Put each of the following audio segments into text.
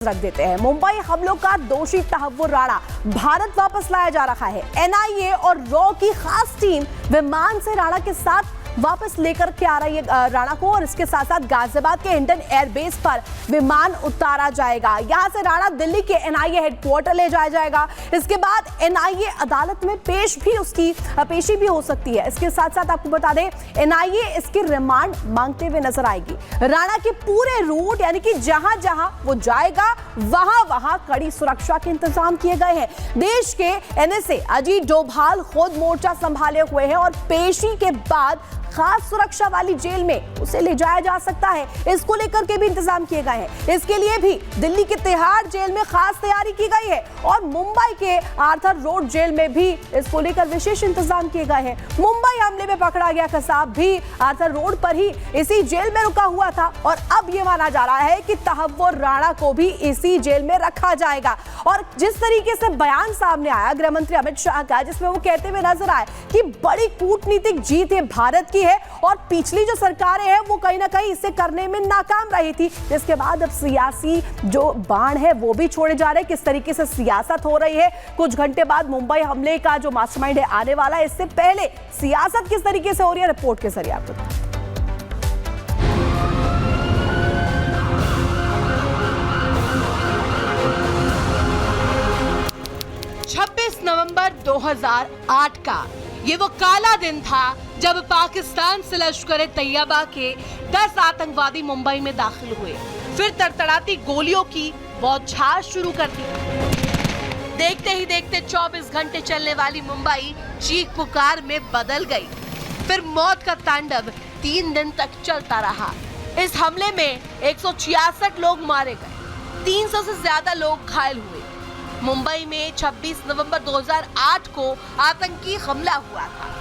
रख देते हैं। मुंबई हमलों का दोषी तहव्वुर राणा भारत वापस लाया जा रहा है। एनआईए और रॉ की खास टीम विमान से राणा के साथ वापस लेकर के आ रही है राणा को, और इसके साथ साथ गाजियाबाद के हिंडन एयरबेस पर विमान उतारा जाएगा। यहां से राणा दिल्ली के एनआईए हेडक्वार्टर ले जाया जाएगा। इसके बाद एनआईए अदालत में पेशी भी हो सकती है। इसके साथ साथ आपको बता दें, एनआईए इसकी रिमांड मांगते हुए नजर आएगी। राणा के पूरे रूट यानी कि जहां जहां वो जाएगा वहां वहां कड़ी सुरक्षा के इंतजाम किए गए हैं। देश के एनएसए अजीत डोभाल खुद मोर्चा संभाले हुए हैं और पेशी के बाद खास सुरक्षा वाली जेल में उसे ले जाया जा सकता है। इसको लेकर के भी इंतजाम किए गए हैं। इसके लिए भी दिल्ली के तिहाड़ जेल में खास तैयारी की गई है और मुंबई के आर्थर रोड जेल में भी इसको लेकर विशेष इंतजाम किए गए हैं। मुंबई हमले में पकड़ा गया कसाब भी आर्थर रोड पर ही इसी जेल में रुका हुआ था और अब ये माना जा रहा है कि तहव्वुर राणा को भी इसी जेल में रखा जाएगा। और जिस तरीके से बयान सामने आया गृह मंत्री अमित शाह का, जिसमें वो कहते हुए नजर आए कि बड़ी कूटनीतिक जीत है भारत की है और पिछली जो सरकारें हैं वो कहीं ना कहीं इसे करने में नाकाम रही थी, जिसके बाद अब सियासी जो बाण है वो भी छोड़े जा रहे हैं। किस तरीके से सियासत हो रही है, कुछ घंटे बाद मुंबई हमले का जो मास्टरमाइंड है आने वाला है, इससे पहले सियासत किस तरीके से हो रही है, रिपोर्ट के जरिए आपको 26 नवंबर 2008 का ये वो काला दिन था जब पाकिस्तान से लश्कर तैयबा के 10 आतंकवादी मुंबई में दाखिल हुए। फिर तड़तड़ाती गोलियों की बौछार शुरू कर दी। देखते ही देखते 24 घंटे चलने वाली मुंबई चीख पुकार में बदल गई। फिर मौत का तांडव 3 दिन तक चलता रहा। इस हमले में 166 लोग मारे गए, 300 से ज्यादा लोग घायल हुए। मुंबई में 26 नवंबर 2008 को आतंकी हमला हुआ था।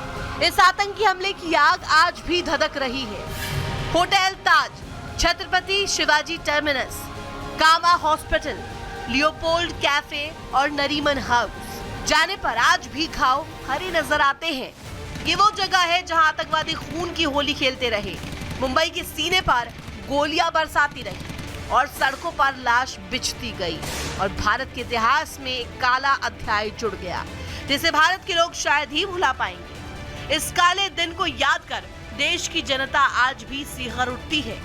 इस आतंकी हमले की आग आज भी धधक रही है। होटल ताज, छत्रपति शिवाजी टर्मिनस, कामा हॉस्पिटल, लियोपोल्ड कैफे और नरीमन हाउस जाने पर आज भी घाव हरे नजर आते हैं। ये वो जगह है जहां आतंकवादी खून की होली खेलते रहे। मुंबई के सीने पर गोलियां बरसाती रही और सड़कों पर लाश बिछती गई और भारत के इतिहास में एक काला अध्याय जुड़ गया, जिसे भारत के लोग शायद ही भुला पाएंगे। इस काले दिन को याद कर देश की जनता आज भी सिहर उठती है।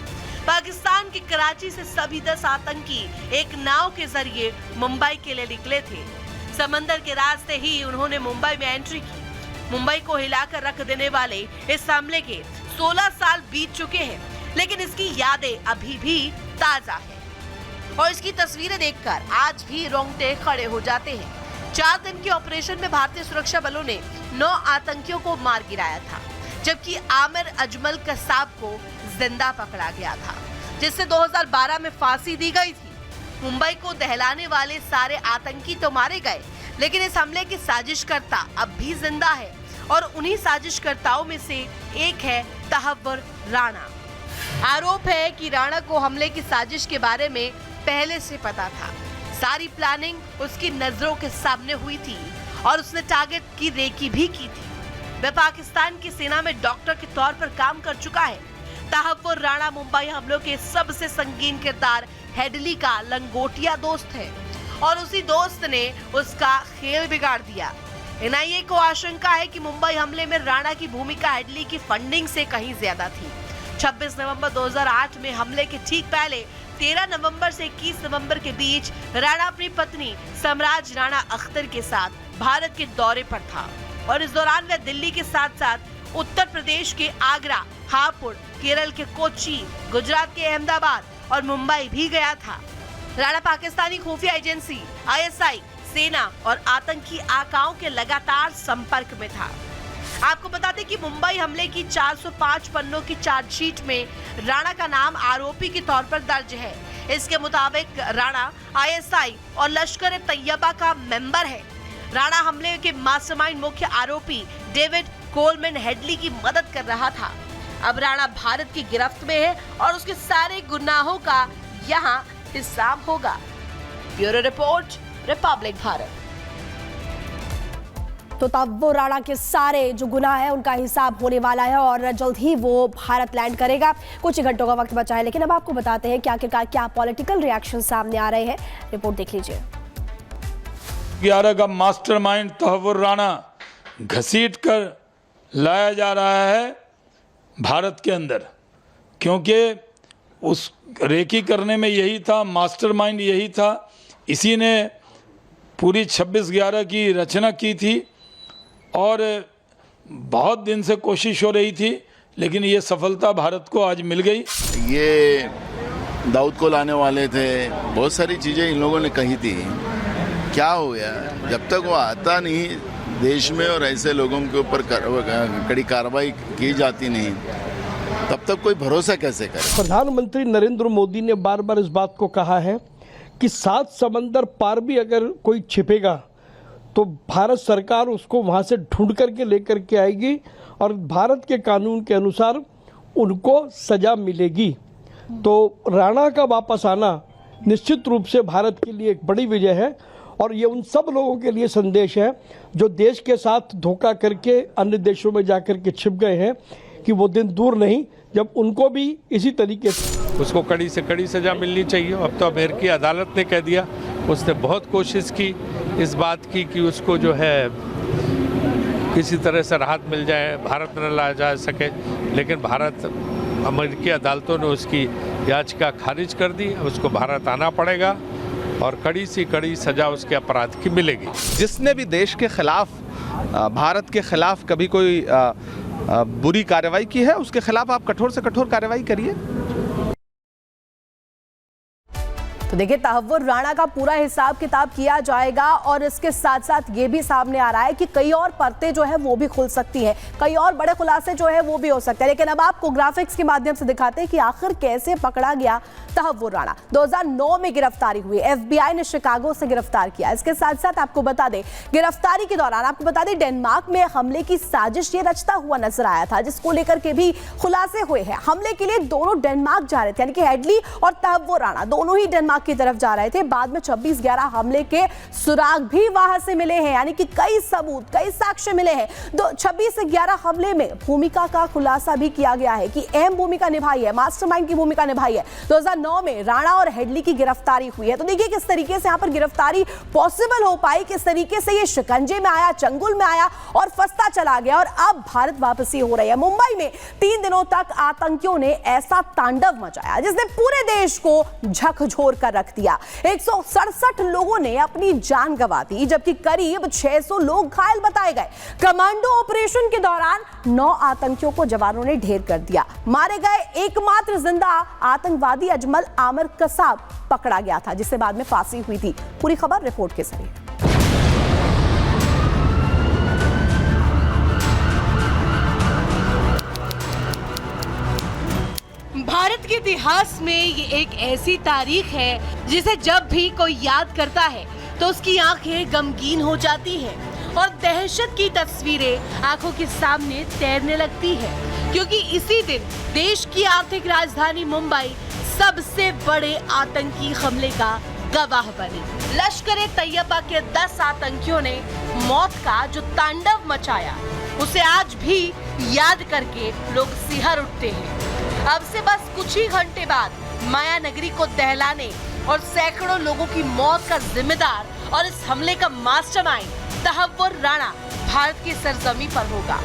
पाकिस्तान के कराची से सभी 10 आतंकी एक नाव के जरिए मुंबई के लिए निकले थे। समंदर के रास्ते ही उन्होंने मुंबई में एंट्री की। मुंबई को हिलाकर रख देने वाले इस हमले के 16 साल बीत चुके हैं, लेकिन इसकी यादें अभी भी ताजा है और इसकी तस्वीरें देखकर आज भी रोंगटे खड़े हो जाते हैं। 4 दिन के ऑपरेशन में भारतीय सुरक्षा बलों ने 9 आतंकियों को मार गिराया था, जबकि आमिर अजमल कसाब को जिंदा पकड़ा गया था, जिससे 2012 में फांसी दी गई थी। मुंबई को दहलाने वाले सारे आतंकी तो मारे गए, लेकिन इस हमले की साजिशकर्ता अब भी जिंदा है और उन्हीं साजिशकर्ताओं में से एक है तहव्वुर राणा। आरोप है कि राणा को हमले की साजिश के बारे में पहले से पता था। सारी प्लानिंग उसकी नजरों के सामने हुई थी और उसने टारगेट की रेकी भी की थी। वह पाकिस्तान की सेना में डॉक्टर के तौर पर काम कर चुका है। तहव्वुर राणा मुंबई हमलों के सबसे संगीन किरदार हेडली का लंगोटिया दोस्त है और उसी दोस्त ने उसका खेल बिगाड़ दिया। एनआईए को आशंका है कि मुंबई हमले में राणा की भूमिका हेडली की फंडिंग से कहीं ज्यादा थी। 26 नवंबर 2008 में हमले के ठीक पहले 13 नवंबर से 21 नवंबर के बीच राणा अपनी पत्नी सम्राज राणा अख्तर के साथ भारत के दौरे पर था और इस दौरान वह दिल्ली के साथ साथ उत्तर प्रदेश के आगरा, हापुड़, केरल के कोच्चि, गुजरात के अहमदाबाद और मुंबई भी गया था। राणा पाकिस्तानी खुफिया एजेंसी आईएसआई, सेना और आतंकी आकाओं के लगातार संपर्क में था। आपको बता दें कि मुंबई हमले की 405 पन्नों की चार्जशीट में राणा का नाम आरोपी के तौर पर दर्ज है। इसके मुताबिक राणा आईएसआई और लश्कर तैयबा का मेंबर है। राणा हमले के मास्टरमाइंड मुख्य आरोपी डेविड कोलमैन हेडली की मदद कर रहा था। अब राणा भारत की गिरफ्त में है और उसके सारे गुनाहों का यहाँ हिसाब होगा। Bureau report, Republic Bharat. तो तहव्वुर राणा के सारे जो गुनाह है उनका हिसाब होने वाला है और जल्द ही वो भारत लैंड करेगा। कुछ ही घंटों का वक्त बचा है, लेकिन अब आपको बताते हैं कि आखिरकार क्या पॉलिटिकल रिएक्शन सामने आ रहे हैं। रिपोर्ट देख लीजिए। 11 का मास्टरमाइंड तहव्वुर राणा घसीट कर लाया जा रहा है भारत के अंदर, क्योंकि उस रेकी करने में यही था, मास्टरमाइंड यही था। इसी ने पूरी 26/11 की रचना की थी और बहुत दिन से कोशिश हो रही थी, लेकिन ये सफलता भारत को आज मिल गई। ये दाऊद को लाने वाले थे, बहुत सारी चीज़ें इन लोगों ने कही थी। क्या हो गया, जब तक वो आता नहीं देश में और ऐसे लोगों के ऊपर कड़ी कार्रवाई की जाती नहीं, तब तक कोई भरोसा कैसे करे। प्रधानमंत्री नरेंद्र मोदी ने बार बार इस बात को कहा है कि 7 समंदर पार भी अगर कोई छिपेगा तो भारत सरकार उसको वहाँ से ढूंढ करके लेकर के आएगी और भारत के कानून के अनुसार उनको सजा मिलेगी। तो राणा का वापस आना निश्चित रूप से भारत के लिए एक बड़ी विजय है और ये उन सब लोगों के लिए संदेश है जो देश के साथ धोखा करके अन्य देशों में जाकर के छिप गए हैं कि वो दिन दूर नहीं जब उनको भी इसी तरीके से उसको कड़ी से कड़ी सज़ा मिलनी चाहिए। अब तो अमेरिकी अदालत ने कह दिया, उसने बहुत कोशिश की इस बात की कि उसको जो है किसी तरह से राहत मिल जाए, भारत न लाया जा सके, लेकिन भारत अमेरिकी अदालतों ने उसकी याचिका खारिज कर दी। उसको भारत आना पड़ेगा और कड़ी से कड़ी सज़ा उसके अपराध की मिलेगी। जिसने भी देश के खिलाफ, भारत के खिलाफ कभी कोई बुरी कार्रवाई की है, उसके खिलाफ आप कठोर से कठोर कार्रवाई करिए। तो देखिए, तहव्वुर राणा का पूरा हिसाब किताब किया जाएगा और इसके साथ साथ ये भी सामने आ रहा है कि कई और परतें जो है वो भी खुल सकती हैं, कई और बड़े खुलासे जो है वो भी हो सकते हैं। लेकिन अब आपको ग्राफिक्स के माध्यम से दिखाते हैं कि आखिर कैसे पकड़ा गया तहव्वुर राणा। 2009 में गिरफ्तारी हुई, FBI ने शिकागो से गिरफ्तार किया। इसके साथ साथ आपको बता दें, गिरफ्तारी के दौरान आपको बता दें डेनमार्क में हमले की साजिश ये रचता हुआ नजर आया था, जिसको लेकर के भी खुलासे हुए हैं। हमले के लिए दोनों डेनमार्क जा रहे थे, यानी कि हेडली और तहव्वुर राणा दोनों ही डेनमार्क की तरफ जा रहे थे। बाद में 26/11 हमले के सुराग भी वहां से मिले हैं, यानी कि कई सबूत, कई साक्ष्य मिले हैं। 26/11 हमले में भूमिका का खुलासा भी किया गया है कि अहम भूमिका निभाई है, मास्टरमाइंड की भूमिका निभाई है। 2009 में राणा और हेडली की गिरफ्तारी हुई है। तो देखिए किस तरीके से यहां पर गिरफ्तारी पॉसिबल हो पाई, किस तरीके से ये शिकंजे में आया, चंगुल में आया और फंसता चला गया और अब भारत वापसी हो रही है। मुंबई में 3 दिनों तक आतंकियों ने ऐसा तांडव मचाया जिसने पूरे देश को झकझोर कर रख दिया। 167 लोगों ने अपनी जान गंवा दी, जबकि करीब 600 लोग घायल बताए गए। कमांडो ऑपरेशन के दौरान 9 आतंकियों को जवानों ने ढेर कर दिया। मारे गए एकमात्र जिंदा आतंकवादी अजमल आमिर कसाब पकड़ा गया था, जिसे बाद में फांसी हुई थी। पूरी खबर रिपोर्ट के जरिए। भारत के इतिहास में ये एक ऐसी तारीख है जिसे जब भी कोई याद करता है तो उसकी आंखें गमगीन हो जाती हैं और दहशत की तस्वीरें आंखों के सामने तैरने लगती है, क्योंकि इसी दिन देश की आर्थिक राजधानी मुंबई सबसे बड़े आतंकी हमले का गवाह बनी। लश्कर-ए-तैयबा के 10 आतंकियों ने मौत का जो तांडव मचाया, उसे आज भी याद करके लोग सिहर उठते हैं। अब से बस कुछ ही घंटे बाद माया नगरी को दहलाने और सैकड़ों लोगों की मौत का जिम्मेदार और इस हमले का मास्टरमाइंड तहव्वुर राणा भारत की सरजमी पर होगा।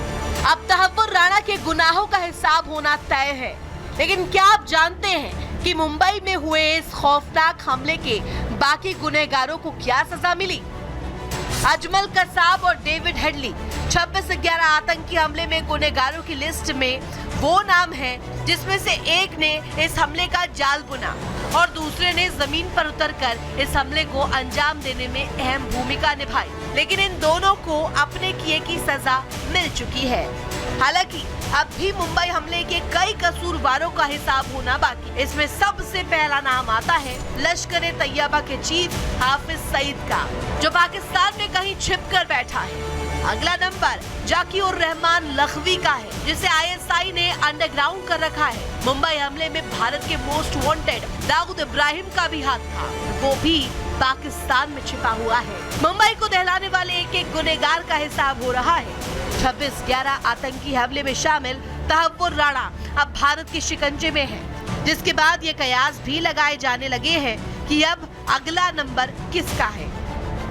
अब तहव्वुर राणा के गुनाहों का हिसाब होना तय है, लेकिन क्या आप जानते हैं कि मुंबई में हुए इस खौफनाक हमले के बाकी गुनहगारों को क्या सजा मिली? अजमल कसाब और डेविड हेडली 26/11 आतंकी हमले में गुनहगारों की लिस्ट में वो नाम है जिसमें से एक ने इस हमले का जाल बुना और दूसरे ने जमीन पर उतरकर इस हमले को अंजाम देने में अहम भूमिका निभाई। लेकिन इन दोनों को अपने किए की सजा मिल चुकी है। हालांकि अब भी मुंबई हमले के कई कसूरवारों का हिसाब होना बाकी। इसमें सबसे पहला नाम आता है लश्कर-ए-तैयबा के चीफ हाफिज सईद का, जो पाकिस्तान में कहीं छिपकर बैठा है। अगला नंबर जाकिउर रहमान लखवी का है, जिसे ISI ने अंडरग्राउंड कर रखा है। मुंबई हमले में भारत के मोस्ट वांटेड दाऊद इब्राहिम का भी हाथ था, वो भी पाकिस्तान में छिपा हुआ है। मुंबई को दहलाने वाले एक एक गुनहगार का हिसाब हो रहा है। 26/11 आतंकी हमले में शामिल तहव्वुर राणा अब भारत के शिकंजे में है, जिसके बाद ये कयास भी लगाए जाने लगे हैं कि अब अगला नंबर किसका है।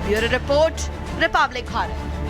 Bureau report, Republic Bharat.